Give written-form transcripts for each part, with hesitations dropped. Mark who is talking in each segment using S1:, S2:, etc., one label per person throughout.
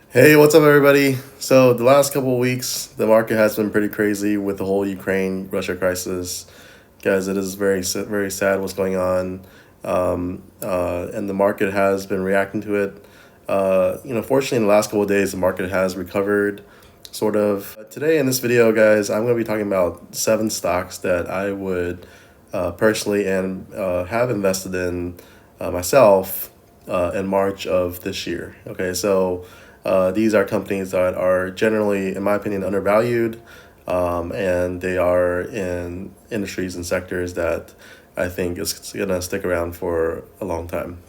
S1: Hey, what's up, everybody? So, the last couple of weeks, the market has been pretty crazy with the whole Ukraine Russia crisis. Guys, it is very sad what's going on. And the market has been reacting to it. Fortunately, in the last couple of days, the market has recovered, sort of. Today, in this video, guys, I'm going to be talking about 7 stocks that I would personally and have invested in myself in March of this year. Okay, so these are companies that are generally, in my opinion, undervalued, and they are in industries and sectors that I think is going to stick around for a long time.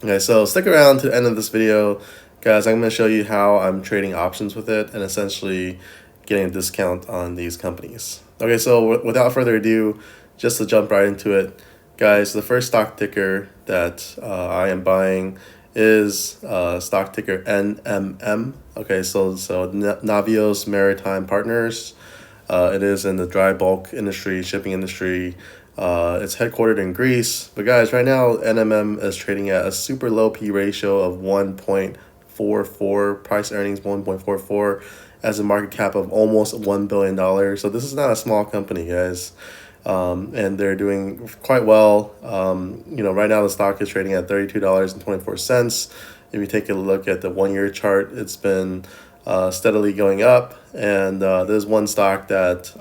S1: Okay, so stick around to the end of this video, guys. I'm going to show you how I'm trading options with it and essentially getting a discount on these companies. Okay, so without further ado, just to jump right into it, guys, the first stock ticker that I am buying is stock ticker NMM. Okay, so Navios Maritime Partners. It is in the dry bulk industry, shipping industry. It's headquartered in Greece. But guys, right now NMM is trading at a super low P ratio of 1.44, price earnings 1.44, as a market cap of almost $1 billion. So this is not a small company, guys. And they're doing quite well. Right now the stock is trading at $32.24. If you take a look at the 1 year chart, it's been steadily going up. And there's one stock that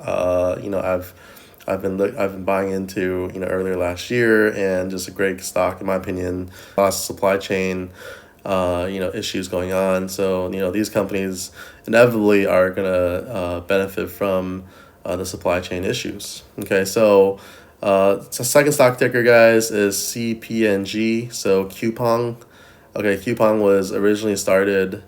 S1: I've been buying into earlier last year, and just a great stock in my opinion. Lots of supply chain issues going on. So these companies inevitably are gonna benefit from the supply chain issues. Okay, so second stock ticker, guys, is CPNG. So Cpng. Okay, Cpong was originally started.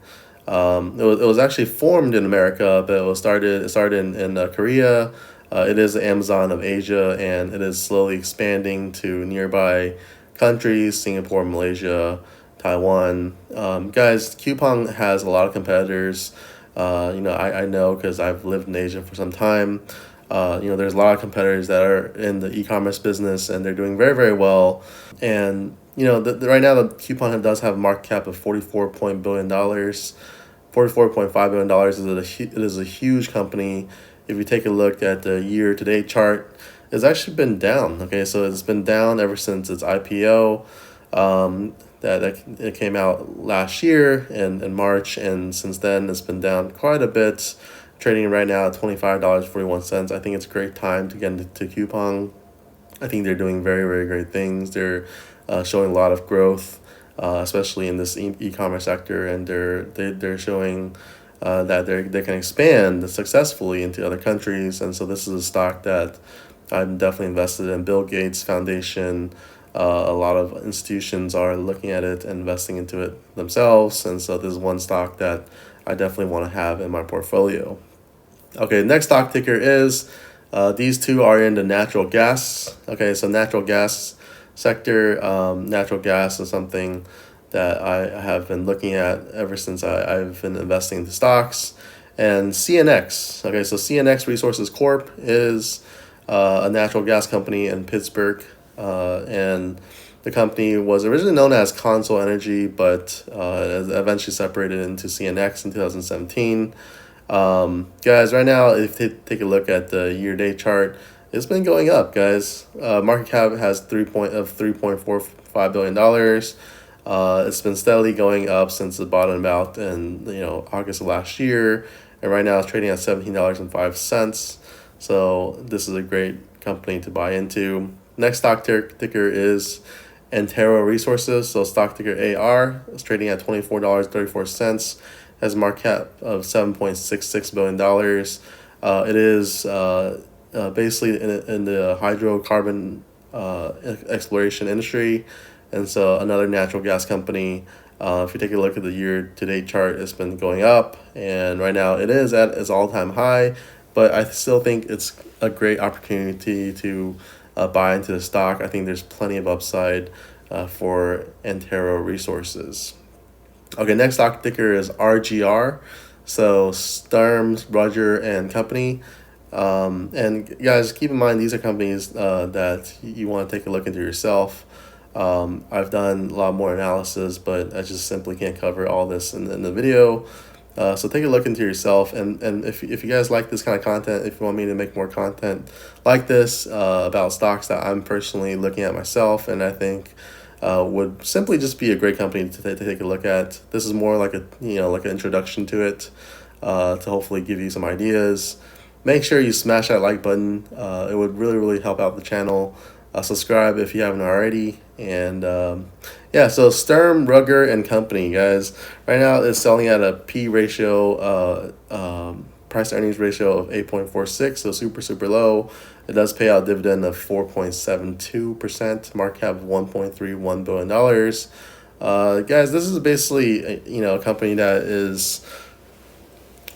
S1: It was actually formed in America, but it started in Korea. It is the Amazon of Asia, and it is slowly expanding to nearby countries: Singapore, Malaysia, Taiwan. Guys, Cpong has a lot of competitors. I know because I've lived in Asia for some time. There's a lot of competitors that are in the e-commerce business, and they're doing very, very well. And right now the Coupon does have a market cap of $44 billion. $44.5 billion is a huge company. If you take a look at the year-to-date chart, it's actually been down. Okay, so it's been down ever since its IPO. That it came out last year in March, and since then it's been down quite a bit, trading right now at $25.41. I think it's a great time to get into Coupon. I think they're doing very, very great things. They're showing a lot of growth, especially in this e-commerce sector, and they're showing that they can expand successfully into other countries. And so this is a stock that I'm definitely invested in. Bill Gates Foundation, a lot of institutions are looking at it and investing into it themselves. And so this is one stock that I definitely want to have in my portfolio. Okay, next stock ticker is, these two are in the natural gas. Okay, so natural gas sector. Natural gas is something that I have been looking at ever since I've been investing into stocks. And CNX. Okay, so CNX Resources Corp is a natural gas company in Pittsburgh. And the company was originally known as Consol Energy, but it eventually separated into CNX in 2017. Guys, right now, if you take a look at the year-to-date chart, it's been going up, guys. Market cap has $3.45 billion. It's been steadily going up since it bottomed out in August of last year, and right now it's trading at $17.05. So this is a great company to buy into. Next stock ticker is Antero Resources. So stock ticker AR is trading at $24.34. Has a market cap of $7.66 billion. It is basically in the hydrocarbon exploration industry, and so another natural gas company. If you take a look at the year-to-date chart, it's been going up, and right now it is at its all-time high. But I still think it's a great opportunity to buy into the stock. I think there's plenty of upside for Antero Resources. Okay, next stock ticker is RGR. So Sturm, Roger and Company. And guys, keep in mind these are companies that you want to take a look into yourself. I've done a lot more analysis, but I just simply can't cover all this in the video. So take a look into yourself, and if you guys like this kind of content, if you want me to make more content like this about stocks that I'm personally looking at myself, and I think would simply just be a great company to take a look at. This is more like like an introduction to it, to hopefully give you some ideas. Make sure you smash that like button. It would really help out the channel. Subscribe if you haven't already. And yeah, so Sturm, Ruger and Company, guys, right now is selling at a P ratio, price to earnings ratio of 8.46, so super low. It does pay out a dividend of 4.72%, market cap of $1.31 billion. Guys, this is basically a company that is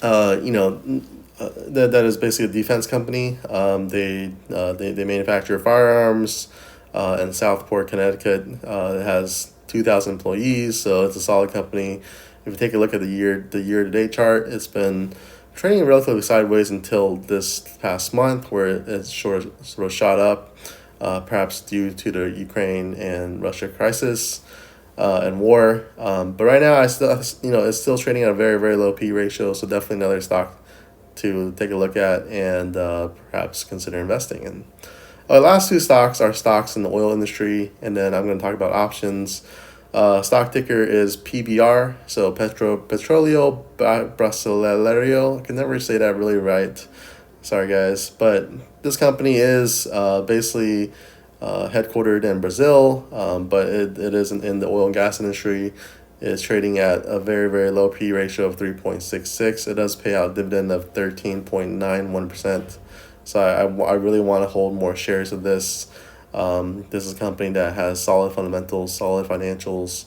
S1: that is basically a defense company. They manufacture firearms in Southport, Connecticut. It has 2,000 employees, so it's a solid company. If you take a look at the year-to-date chart, it's been trading relatively sideways until this past month, where it's sort of shot up, perhaps due to the Ukraine and Russia crisis and war. But right now, it's still trading at a very low P ratio, so definitely another stock to take a look at and perhaps consider investing in. The last two stocks are stocks in the oil industry, and then I'm going to talk about options. Stock ticker is PBR, so Petróleo Brasileiro. I can never say that really right. Sorry, guys. But this company is basically headquartered in Brazil, but it isn't in the oil and gas industry. It's trading at a very low P ratio of 3.66. It does pay out a dividend of 13.91%. So I really want to hold more shares of this. This is a company that has solid fundamentals, solid financials,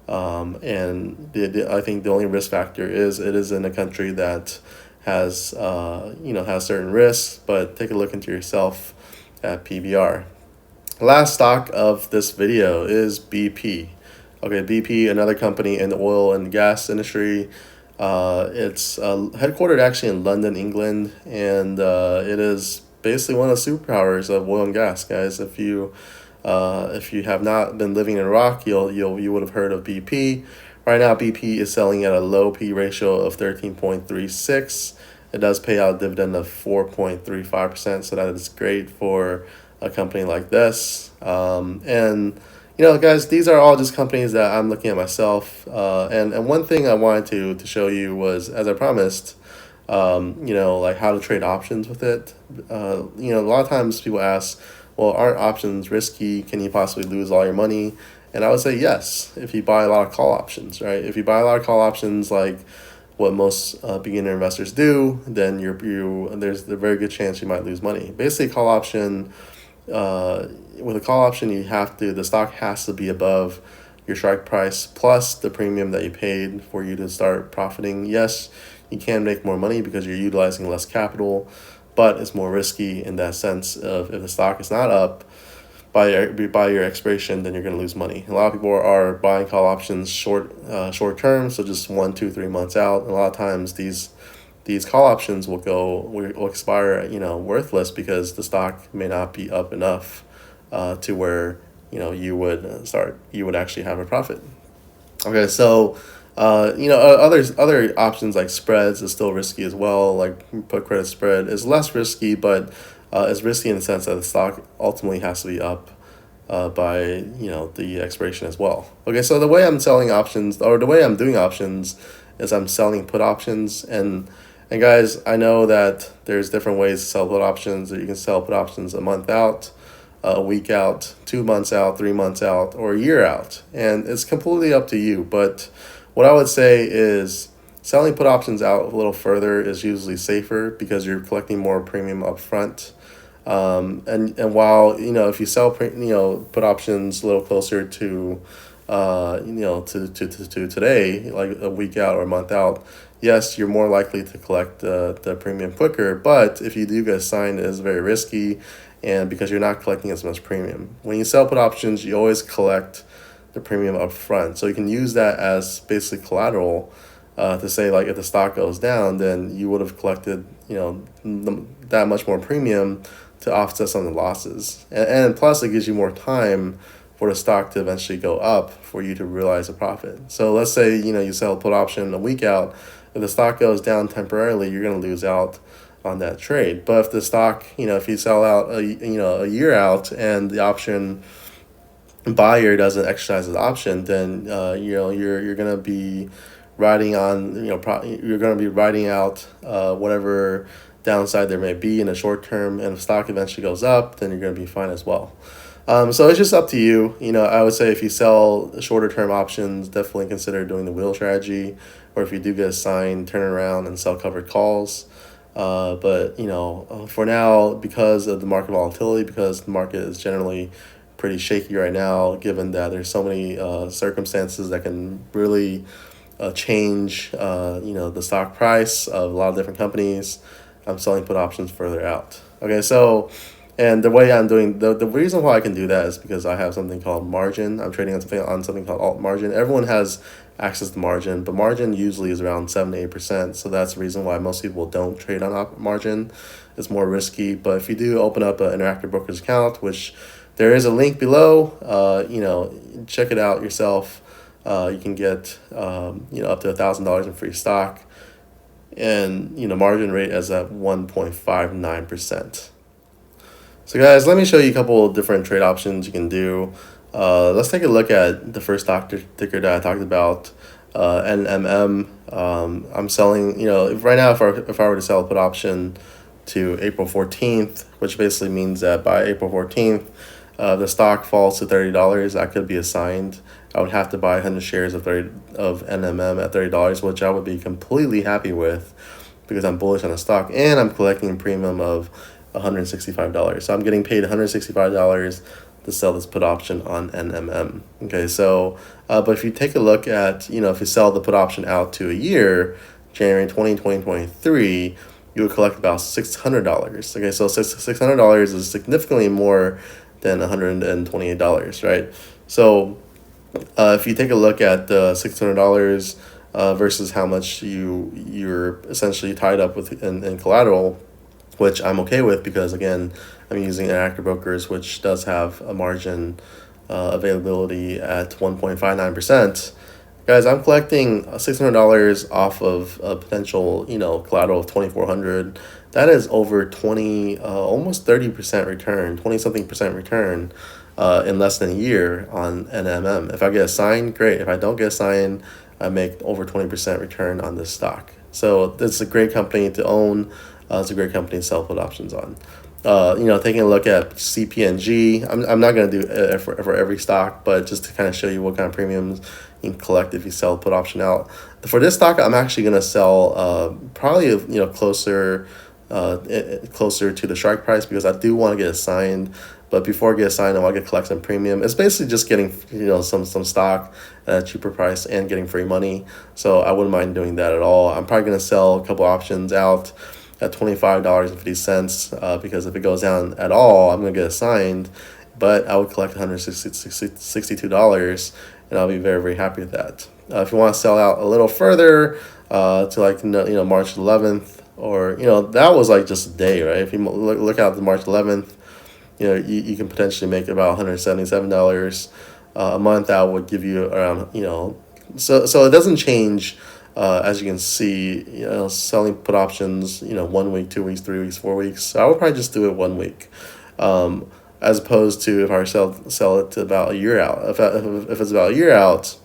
S1: and I think the only risk factor is it is in a country that has has certain risks. But take a look into yourself at PBR. Last stock of this video is BP. Okay, BP, another company in the oil and gas industry. It's headquartered actually in London, England, and it is basically one of the superpowers of oil and gas, guys. If you have not been living in Iraq, you would have heard of BP. Right now, BP is selling at a low P ratio of 13.36. It does pay out a dividend of 4.35%, so that is great for a company like this. And guys, these are all just companies that I'm looking at myself. And one thing I wanted to show you was, as I promised, like how to trade options with it. A lot of times people ask, well, aren't options risky? Can you possibly lose all your money? And I would say yes, if you buy a lot of call options, right? If you buy a lot of call options, like what most beginner investors do, then there's a very good chance you might lose money. Basically, call option. With a call option, the stock has to be above your strike price plus the premium that you paid for you to start profiting. Yes, you can make more money because you're utilizing less capital, but it's more risky in that sense of if the stock is not up by your expiration, then you're going to lose money. A lot of people are buying call options short term, so just 1, 2, 3 months out. And a lot of times these call options will expire worthless because the stock may not be up enough to where you would actually have a profit. Okay, so other options like spreads is still risky as well. Like put credit spread is less risky, but it's risky in the sense that the stock ultimately has to be up by the expiration as well. Okay, so the way I'm selling options, or the way I'm doing options, is I'm selling put options. And guys, I know that there's different ways to sell put options. You can sell put options a month out, a week out, 2 months out, 3 months out, or a year out. And it's completely up to you. But what I would say is selling put options out a little further is usually safer because you're collecting more premium up front. And while, if you sell, put options a little closer to, to today, like a week out or a month out, yes, you're more likely to collect the premium quicker. But if you do get signed, it is very risky, and because you're not collecting as much premium. When you sell put options, you always collect the premium up front. So you can use that as basically collateral to say, like, if the stock goes down, then you would have collected, that much more premium to offset some of the losses. And plus, it gives you more time for the stock to eventually go up for you to realize a profit. So let's say, you sell a put option a week out. If the stock goes down temporarily, you're going to lose out on that trade. But if the stock, if you sell out a year out and the option buyer doesn't exercise the option, then you're going to be riding on, you're going to be riding out whatever downside there may be in the short term. And if stock eventually goes up, then you're going to be fine as well. So it's just up to you. I would say if you sell shorter term options, definitely consider doing the wheel strategy, or if you do get assigned, turn around and sell covered calls. But for now, because of the market volatility, because the market is generally pretty shaky right now, given that there's so many circumstances that can really change the stock price of a lot of different companies, I'm selling put options further out. Okay, so and the way I'm doing the reason why I can do that is because I have something called margin. I'm trading on something called alt margin. Everyone has access to margin, but margin usually is around 7 to 8%. So that's the reason why most people don't trade on margin. It's more risky. But if you do open up an Interactive Brokers account, which there is a link below, check it out yourself. You can get up to $1,000 in free stock, and margin rate is at 1.59%. So guys, let me show you a couple of different trade options you can do. Let's take a look at the first stock ticker that I talked about, NMM. I'm selling, right now if I were to sell a put option to April 14th, which basically means that by April 14th, the stock falls to $30, I could be assigned. I would have to buy 100 shares of NMM at $30, which I would be completely happy with because I'm bullish on the stock and I'm collecting a premium of $165. So I'm getting paid $165 to sell this put option on NMM. Okay, so but if you take a look at, if you sell the put option out to a year, January 2023, you would collect about $600. Okay, so $600 is significantly more than $128, right? So if you take a look at the $600 versus how much you're essentially tied up with in collateral, which I'm okay with because, again, I'm using Interactive Brokers, which does have a margin availability at 1.59%. Guys, I'm collecting $600 off of a potential, collateral of $2,400. That is over almost 30% return, 20-something percent return in less than a year on NMM. If I get assigned, great. If I don't get assigned, I make over 20% return on this stock. So it's a great company to own. It's a great company to sell put options on. Taking a look at Cpng, I'm not going to do it for every stock, but just to kind of show you what kind of premiums you can collect if you sell put option out. For this stock, I'm actually going to sell probably closer to the strike price because I do want to get assigned. But before I get assigned, I want to collect some premium. It's basically just getting some stock at a cheaper price and getting free money. So I wouldn't mind doing that at all. I'm probably going to sell a couple options out at $25.50 because if it goes down at all, I'm going to get assigned, but I would collect $162 and I'll be very, very happy with that. If you want to sell out a little further to March 11th, or that was like just a day, right? If you look out to March 11th, you can potentially make about $177 a month. That would give you around so it doesn't change. As you can see, selling put options, 1 week, 2 weeks, 3 weeks, 4 weeks. So I would probably just do it 1 week, as opposed to if I sell it to about a year out. If it's about a year out,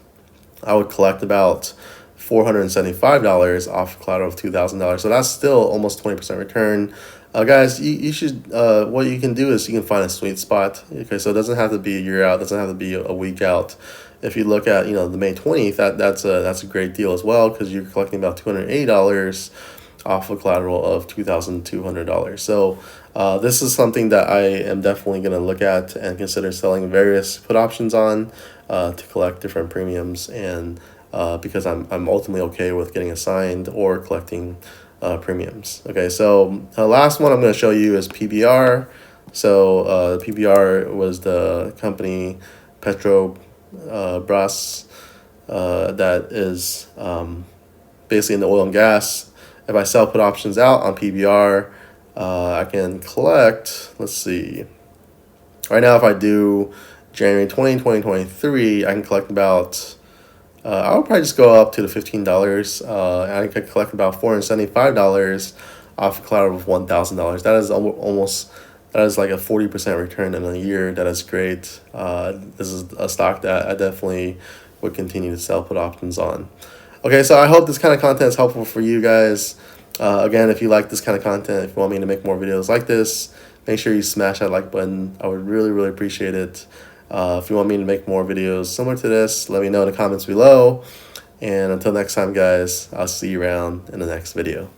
S1: I would collect about $475 off collateral of $2,000. So that's still almost 20% return. Guys, you should what you can do is you can find a sweet spot. Okay, so it doesn't have to be a year out, it doesn't have to be a week out. If you look at the May 20th, that's a great deal as well because you're collecting about $280 off a collateral of $2,200. So this is something that I am definitely going to look at and consider selling various put options on to collect different premiums, and because I'm ultimately okay with getting assigned or collecting premiums. Okay, so the last one I'm going to show you is PBR. So PBR was the company Petrobras that is basically in the oil and gas. If I sell put options out on PBR, I can collect, let's see, right now if I do January 2023, I can collect about, I would probably just go up to the $15. I could collect about $475 off a collateral of $1,000. That is almost, that is like a 40% return in a year. That is great. This is a stock that I definitely would continue to sell put options on. Okay, so I hope this kind of content is helpful for you guys. Again, if you like this kind of content, if you want me to make more videos like this, make sure you smash that like button. I would really, really appreciate it. If you want me to make more videos similar to this, let me know in the comments below. And until next time, guys, I'll see you around in the next video.